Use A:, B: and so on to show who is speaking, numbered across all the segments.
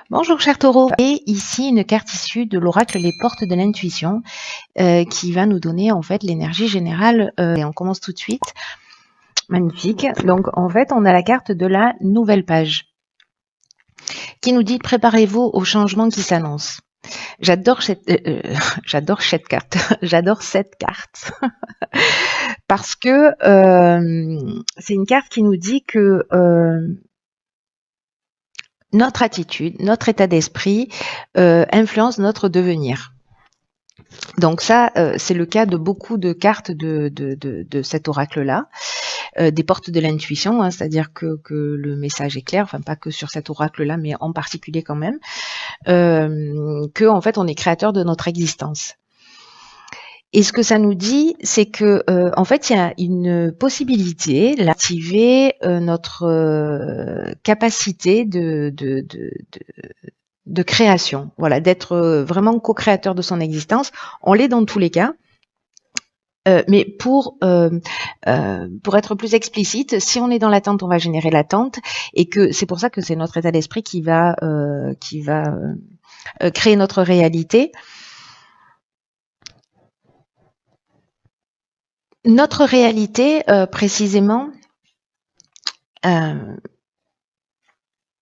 A: Bonjour cher taureau, et ici une carte issue de l'oracle Les Portes de l'Intuition qui va nous donner en fait l'énergie générale et on commence tout de suite. Magnifique. Donc en fait on a la carte de la nouvelle page qui nous dit préparez-vous au changement qui s'annonce. J'adore cette, j'adore cette carte, j'adore cette carte parce que c'est une carte qui nous dit que notre attitude, notre état d'esprit influence notre devenir. Donc ça, c'est le cas de beaucoup de cartes de cet oracle-là, des portes de l'intuition, hein, c'est-à-dire que le message est clair, enfin pas que sur cet oracle-là, mais en particulier quand même, que en fait on est créateur de notre existence. Et ce que ça nous dit, c'est que en fait, il y a une possibilité d'activer notre capacité de création, voilà, d'être vraiment co-créateur de son existence. On l'est dans tous les cas. Mais pour être plus explicite, si on est dans l'attente, on va générer l'attente, et que c'est pour ça que c'est notre état d'esprit qui va créer notre réalité. Notre réalité, précisément, elle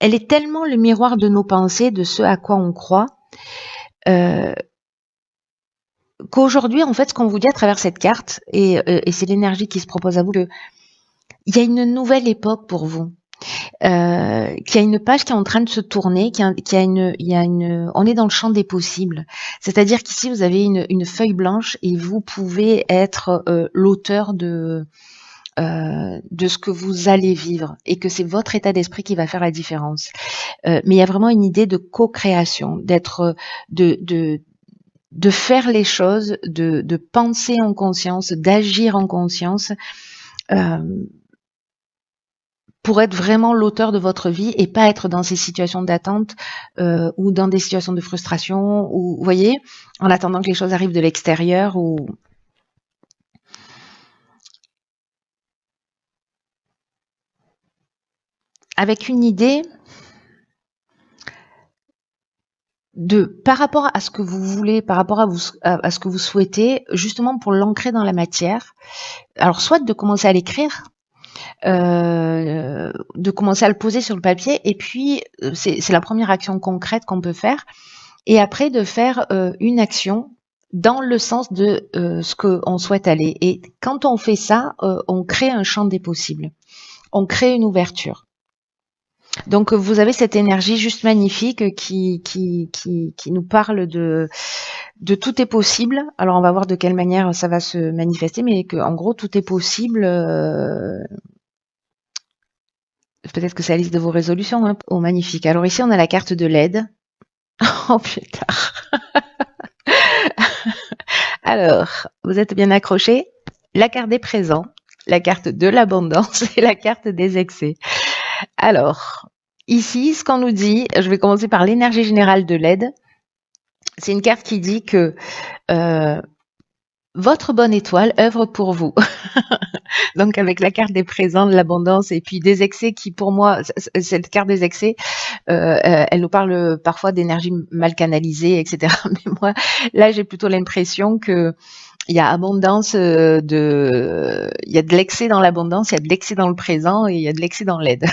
A: est tellement le miroir de nos pensées, de ce à quoi on croit, qu'aujourd'hui, en fait, ce qu'on vous dit à travers cette carte, et c'est l'énergie qui se propose à vous, qu'il y a une nouvelle époque pour vous. Qu'il y a une page qui est en train de se tourner, on est dans le champ des possibles. C'est-à-dire qu'ici, vous avez une feuille blanche et vous pouvez être l'auteur de ce que vous allez vivre et que c'est votre état d'esprit qui va faire la différence. Mais il y a vraiment une idée de co-création, d'être, de faire les choses, de penser en conscience, d'agir en conscience, pour être vraiment l'auteur de votre vie et pas être dans ces situations d'attente ou dans des situations de frustration, ou vous voyez, en attendant que les choses arrivent de l'extérieur, ou avec une idée de par rapport à ce que vous voulez, par rapport à ce que vous souhaitez, justement pour l'ancrer dans la matière. Alors soit de commencer à l'écrire, de commencer à le poser sur le papier, et puis c'est la première action concrète qu'on peut faire, et après de faire une action dans le sens de ce qu'on souhaite aller. Et quand on fait ça, on crée un champ des possibles, on crée une ouverture. Donc vous avez cette énergie juste magnifique qui nous parle de tout est possible. Alors on va voir de quelle manière ça va se manifester, mais que en gros tout est possible. Peut-être que c'est la liste de vos résolutions. Hein. Oh, magnifique. Alors ici on a la carte de l'aide. Oh putain. Alors, vous êtes bien accrochés. La carte des présents, la carte de l'abondance et la carte des excès. Alors, ici, ce qu'on nous dit, je vais commencer par l'énergie générale de l'aide. C'est une carte qui dit que votre bonne étoile œuvre pour vous. Donc avec la carte des présents, de l'abondance et puis des excès qui pour moi, cette carte des excès, elle nous parle parfois d'énergie mal canalisée, etc. Mais moi, là, j'ai plutôt l'impression que il y a abondance il y a de l'excès dans l'abondance, il y a de l'excès dans le présent et il y a de l'excès dans l'aide.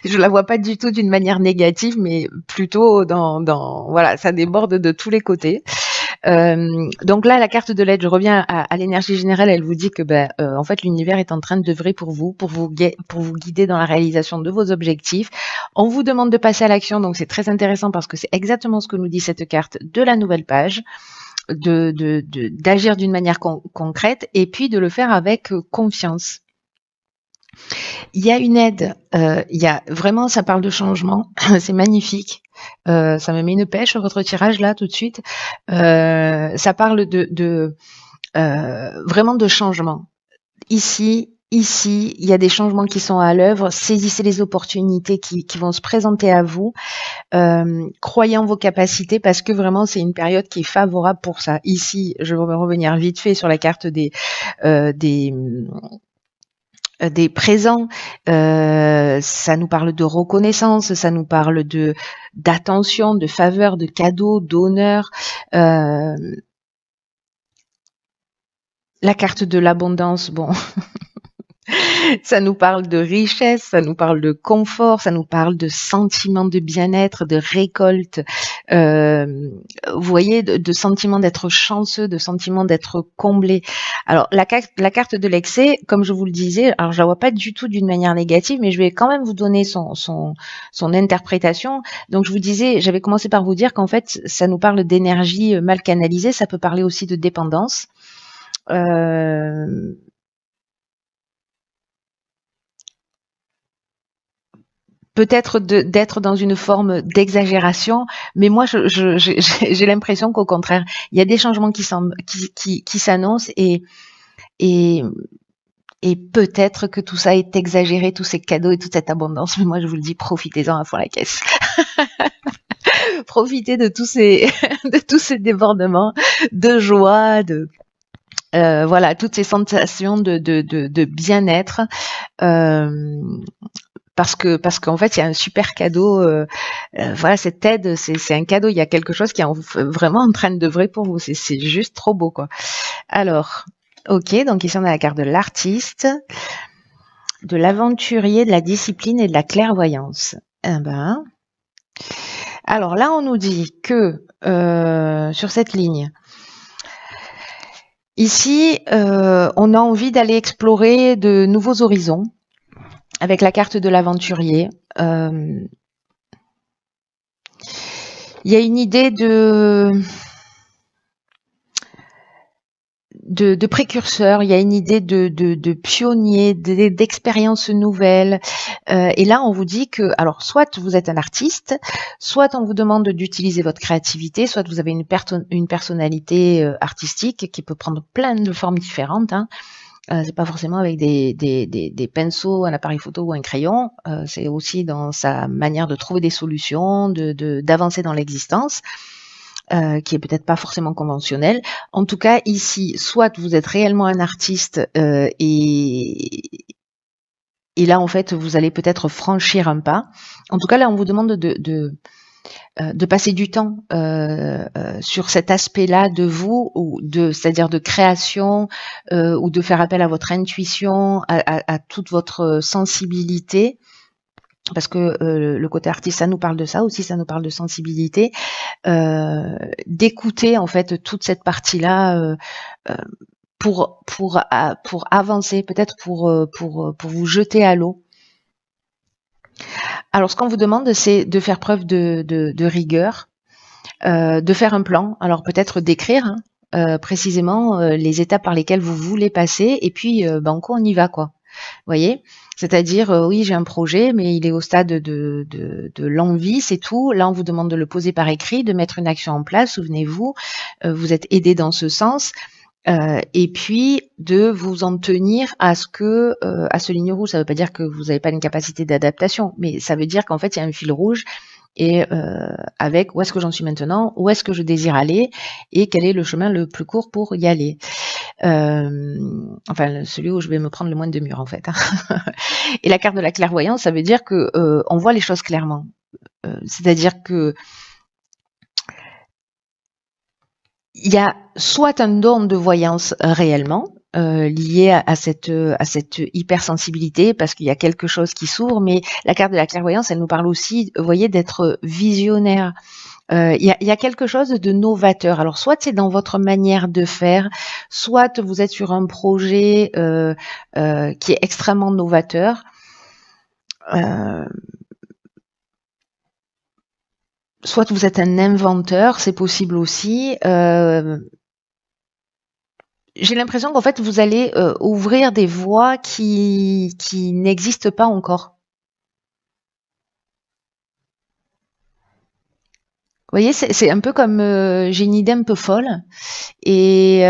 A: Je la vois pas du tout d'une manière négative, mais plutôt voilà, ça déborde de tous les côtés. Donc là, la carte de l'aide, je reviens à l'énergie générale, elle vous dit que en fait l'univers est en train d'œuvrer pour vous guider dans la réalisation de vos objectifs. On vous demande de passer à l'action, donc c'est très intéressant parce que c'est exactement ce que nous dit cette carte de la nouvelle page, d'agir d'une manière concrète et puis de le faire avec confiance. Il y a une aide, il y a vraiment, ça parle de changement, c'est magnifique. Ça me met une pêche sur votre tirage là tout de suite. Ça parle vraiment de changement. Ici, il y a des changements qui sont à l'œuvre. Saisissez les opportunités qui vont se présenter à vous. Croyez en vos capacités parce que vraiment c'est une période qui est favorable pour ça. Ici, je vais revenir vite fait sur la carte des présents, ça nous parle de reconnaissance, ça nous parle de d'attention, de faveur, de cadeaux, d'honneur. La carte de l'abondance, bon, ça nous parle de richesse, ça nous parle de confort, ça nous parle de sentiment de bien-être, de récolte. Vous voyez, de sentiment d'être chanceux, de sentiment d'être comblé. Alors la carte de l'excès, comme je vous le disais, alors je la vois pas du tout d'une manière négative, mais je vais quand même vous donner son interprétation. Donc je vous disais, j'avais commencé par vous dire qu'en fait, ça nous parle d'énergie mal canalisée, ça peut parler aussi de dépendance. Peut-être d'être dans une forme d'exagération, mais moi j'ai l'impression qu'au contraire, il y a des changements qui s'annoncent et peut-être que tout ça est exagéré, tous ces cadeaux et toute cette abondance, mais moi je vous le dis, profitez-en à fond la caisse. Profitez de tous ces de tous ces débordements de joie, de voilà, toutes ces sensations de bien-être. Parce qu'en fait, il y a un super cadeau. Voilà, cette aide, c'est un cadeau. Il y a quelque chose qui est vraiment en train de vrai pour vous. C'est juste trop beau, quoi. Alors, ok, donc ici on a la carte de l'artiste, de l'aventurier, de la discipline et de la clairvoyance. Alors là, on nous dit que sur cette ligne, ici, on a envie d'aller explorer de nouveaux horizons. Avec la carte de l'aventurier, il y a une idée de précurseur, il y a une idée de pionnier, d'expériences nouvelles. Et là, on vous dit que, alors, soit vous êtes un artiste, soit on vous demande d'utiliser votre créativité, soit vous avez une personnalité artistique qui peut prendre plein de formes différentes. Hein. C'est pas forcément avec des pinceaux, un appareil photo ou un crayon. C'est aussi dans sa manière de trouver des solutions, d'avancer dans l'existence, qui est peut-être pas forcément conventionnelle. En tout cas, ici, soit vous êtes réellement un artiste et là, en fait, vous allez peut-être franchir un pas. En tout cas, là, on vous demande de passer du temps sur cet aspect-là de vous, c'est-à-dire de création, ou de faire appel à votre intuition, à toute votre sensibilité, parce que le côté artiste, ça nous parle de ça aussi, ça nous parle de sensibilité, d'écouter en fait toute cette partie-là pour avancer, peut-être pour vous jeter à l'eau. Alors, ce qu'on vous demande, c'est de faire preuve de rigueur, de faire un plan. Alors, peut-être d'écrire précisément les étapes par lesquelles vous voulez passer, et puis, banco, on y va, quoi. Vous voyez? C'est-à-dire, oui, j'ai un projet, mais il est au stade de l'envie, c'est tout. Là, on vous demande de le poser par écrit, de mettre une action en place. Souvenez-vous, vous êtes aidé dans ce sens. Et puis de vous en tenir à ce ligne rouge. Ça ne veut pas dire que vous n'avez pas une capacité d'adaptation, mais ça veut dire qu'en fait il y a un fil rouge et avec où est-ce que j'en suis maintenant, où est-ce que je désire aller et quel est le chemin le plus court pour y aller. Enfin celui où je vais me prendre le moins de murs en fait. Et la carte de la clairvoyance, ça veut dire que on voit les choses clairement. C'est-à-dire que il y a soit un don de voyance réellement lié à cette hypersensibilité parce qu'il y a quelque chose qui s'ouvre, mais la carte de la clairvoyance, elle nous parle aussi, vous voyez, d'être visionnaire. Il y a quelque chose de novateur. Alors soit c'est dans votre manière de faire, soit vous êtes sur un projet qui est extrêmement novateur. Soit vous êtes un inventeur, c'est possible aussi. J'ai l'impression qu'en fait, vous allez ouvrir des voies qui n'existent pas encore. Vous voyez, c'est un peu comme j'ai une idée un peu folle et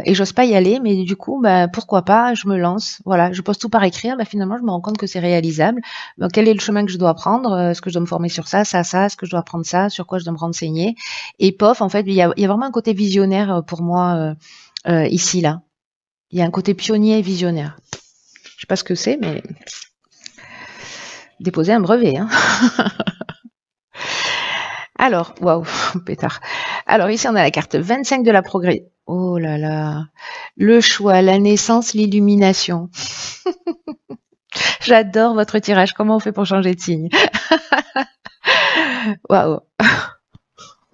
A: j'ose pas y aller, mais du coup, bah, pourquoi pas, je me lance. Voilà, je pose tout par écrire, bah, finalement, je me rends compte que c'est réalisable. Donc, quel est le chemin que je dois prendre? Est-ce que je dois me former sur ça, ça, ça? Est-ce que je dois apprendre ça? Sur quoi je dois me renseigner? Et pof, en fait, il y a vraiment un côté visionnaire pour moi ici, là. Il y a un côté pionnier et visionnaire. Je sais pas ce que c'est, mais déposer un brevet, hein. Alors, waouh, pétard. Alors ici, on a la carte 25 de la progrès. Oh là là. Le choix, la naissance, l'illumination. J'adore votre tirage. Comment on fait pour changer de signe? Waouh.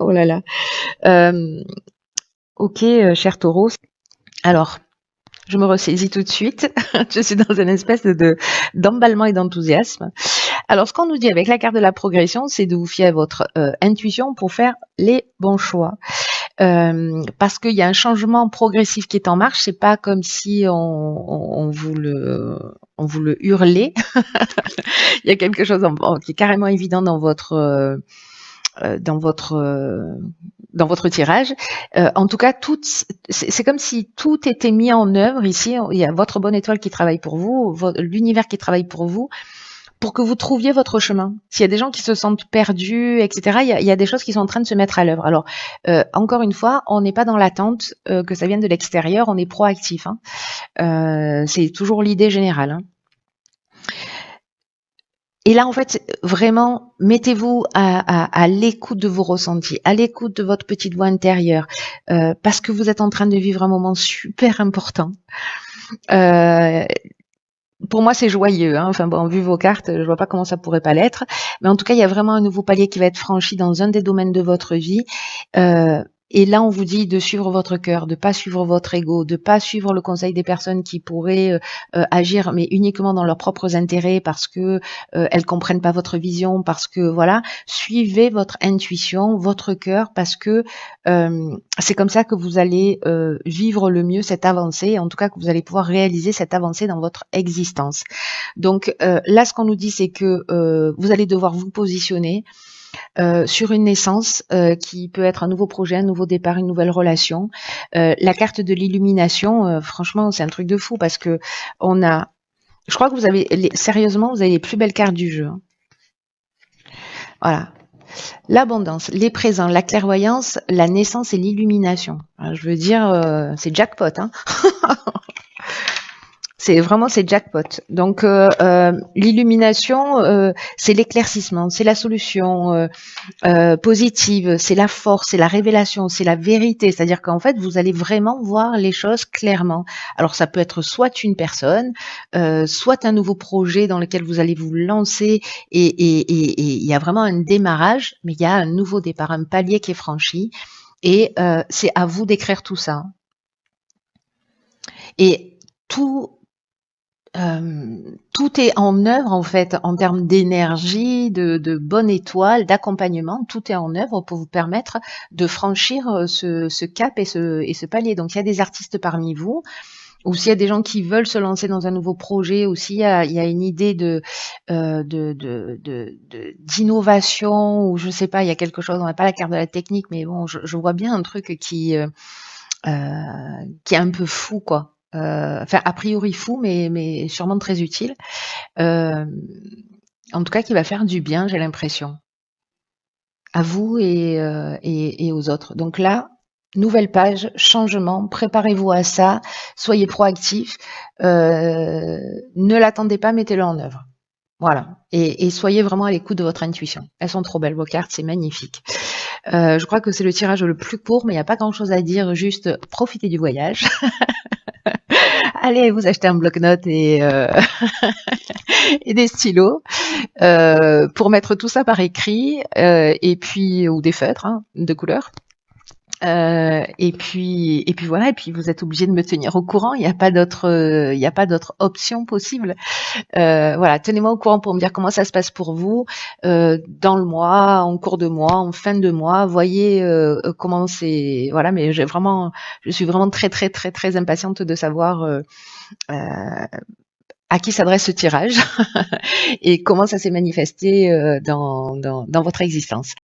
A: Oh là là. Ok, cher taureau. Alors, je me ressaisis tout de suite. Je suis dans une espèce d'emballement et d'enthousiasme. Alors, ce qu'on nous dit avec la carte de la progression, c'est de vous fier à votre intuition pour faire les bons choix. Parce qu'il y a un changement progressif qui est en marche. C'est pas comme si on vous le hurlait. Il y a quelque chose qui est carrément évident dans votre tirage. En tout cas, c'est comme si tout était mis en œuvre ici. Il y a votre bonne étoile qui travaille pour vous, l'univers qui travaille pour vous, pour que vous trouviez votre chemin. S'il y a des gens qui se sentent perdus, etc., il y a des choses qui sont en train de se mettre à l'œuvre. Alors, encore une fois, on n'est pas dans l'attente que ça vienne de l'extérieur, on est proactif. C'est toujours l'idée générale. Hein. Et là, en fait, vraiment, mettez-vous à l'écoute de vos ressentis, à l'écoute de votre petite voix intérieure, parce que vous êtes en train de vivre un moment super important. Pour moi, c'est joyeux. Hein. Enfin bon, vu vos cartes, je vois pas comment ça pourrait pas l'être. Mais en tout cas, il y a vraiment un nouveau palier qui va être franchi dans un des domaines de votre vie. Et là, on vous dit de suivre votre cœur, de pas suivre votre ego, de pas suivre le conseil des personnes qui pourraient agir, mais uniquement dans leurs propres intérêts parce que elles comprennent pas votre vision, parce que voilà, suivez votre intuition, votre cœur, parce que c'est comme ça que vous allez vivre le mieux cette avancée, en tout cas que vous allez pouvoir réaliser cette avancée dans votre existence. Donc là, ce qu'on nous dit, c'est que vous allez devoir vous positionner sur une naissance qui peut être un nouveau projet, un nouveau départ, une nouvelle relation. La carte de l'illumination, franchement, c'est un truc de fou parce que je crois que vous avez, sérieusement, vous avez les plus belles cartes du jeu. Hein. Voilà. L'abondance, les présents, la clairvoyance, la naissance et l'illumination. Je veux dire, c'est jackpot. Hein. C'est jackpot. Donc l'illumination, c'est l'éclaircissement, c'est la solution positive, c'est la force, c'est la révélation, c'est la vérité. C'est-à-dire qu'en fait, vous allez vraiment voir les choses clairement. Alors ça peut être soit une personne, soit un nouveau projet dans lequel vous allez vous lancer et il y a vraiment un démarrage, mais il y a un nouveau départ, un palier qui est franchi. Et c'est à vous d'écrire tout ça. Et tout est en œuvre en fait en termes d'énergie, de bonne étoile, d'accompagnement. Tout est en œuvre pour vous permettre de franchir ce cap et ce palier. Donc il y a des artistes parmi vous, ou s'il y a des gens qui veulent se lancer dans un nouveau projet, ou s'il y a une idée d'innovation, ou je sais pas, il y a quelque chose. On n'a pas la carte de la technique, mais bon, je vois bien un truc qui est un peu fou, quoi. Enfin, a priori fou, mais sûrement très utile. En tout cas, qui va faire du bien, j'ai l'impression. À vous et aux autres. Donc là, nouvelle page, changement, préparez-vous à ça, soyez proactifs, ne l'attendez pas, mettez-le en œuvre. Voilà. Et soyez vraiment à l'écoute de votre intuition. Elles sont trop belles, vos cartes, c'est magnifique. Je crois que c'est le tirage le plus court, mais il n'y a pas grand-chose à dire, juste profitez du voyage. Allez vous acheter un bloc-notes et des stylos pour mettre tout ça par écrit et puis ou des feutres de couleur. Et puis voilà, et puis vous êtes obligé de me tenir au courant. Il n'y a pas d'autre option possible. Voilà, tenez-moi au courant pour me dire comment ça se passe pour vous dans le mois, en cours de mois, en fin de mois. Voyez comment c'est. Voilà, mais je suis vraiment très très très très impatiente de savoir à qui s'adresse ce tirage et comment ça s'est manifesté dans votre existence.